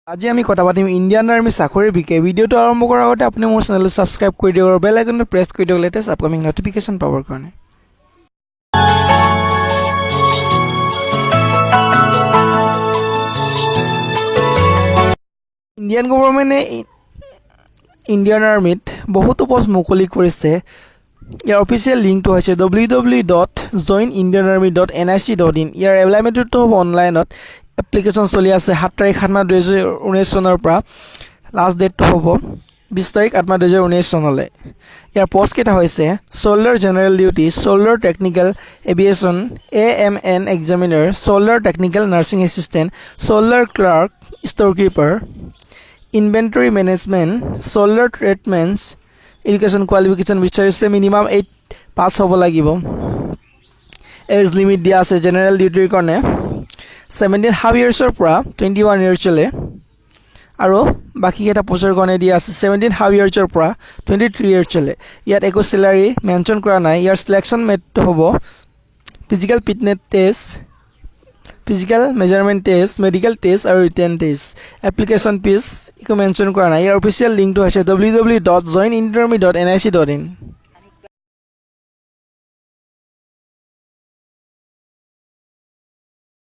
আজি আমি কথা পাতিম ইণ্ডিয়ান আৰ্মি চাকৰিৰ বিষয়ে। ভিডিঅ'টো আৰম্ভ কৰাৰ আগতে আপুনি মোৰ চেনেলটো ছাবস্ক্ৰাইব কৰি দিয়ক আৰু বেল আইকনটো প্ৰেছ কৰি দিয়ক লেটেষ্ট আপকামিং নটিফিকেশ্যন পাবৰ কাৰণে। ইণ্ডিয়ান গভৰ্ণমেণ্টে ইণ্ডিয়ান আৰ্মিত বহুতো পষ্ট মুকলি কৰিছে। ইয়াৰ অফিচিয়েল লিংকটো হৈছে www.joinindianarmy.nic.in। ইয়াৰ এপ্লাইমেণ্টটো হ'ব অনলাইনত। এপ্লিকেশ্যন চলি আছে 7 তাৰিখ 7 মাহ 2019 চনৰ পৰা। লাষ্ট ডেটটো হ'ব 20 তাৰিখ 8 মাহ 2019 চনলৈ। ইয়াৰ পষ্ট কেইটা হৈছে soldier general duty, soldier technical aviation, AMN examiner, soldier technical nursing assistant, soldier clerk, store keeper, inventory management, soldier tradesmen. Education qualification বিচাৰিছে মিনিমাম 8 পাছ হ'ব লাগিব। এজ লিমিট দিয়া আছে জেনেৰেল ডিউটিৰ কাৰণে 17.5 yearsৰ পৰা 21 yearsলৈ, আৰু বাকীকেইটা পষ্টৰ কাৰণে দিয়া আছে 17.5 yearsৰ পৰা 23 yearsলৈ। ইয়াত একো চেলাৰী মেনশ্যন কৰা নাই। ইয়াৰ চিলেকশ্যন মেথডটো হ'ব physical fitness test, physical measurement test, medical test আৰু ৰিটেন টেষ্ট। এপ্লিকেশ্যন ফিজ একো মেনশ্যন কৰা নাই। ইয়াৰ অফিচিয়েল লিংকটো হৈছে www.joinindianarmy.nic.in।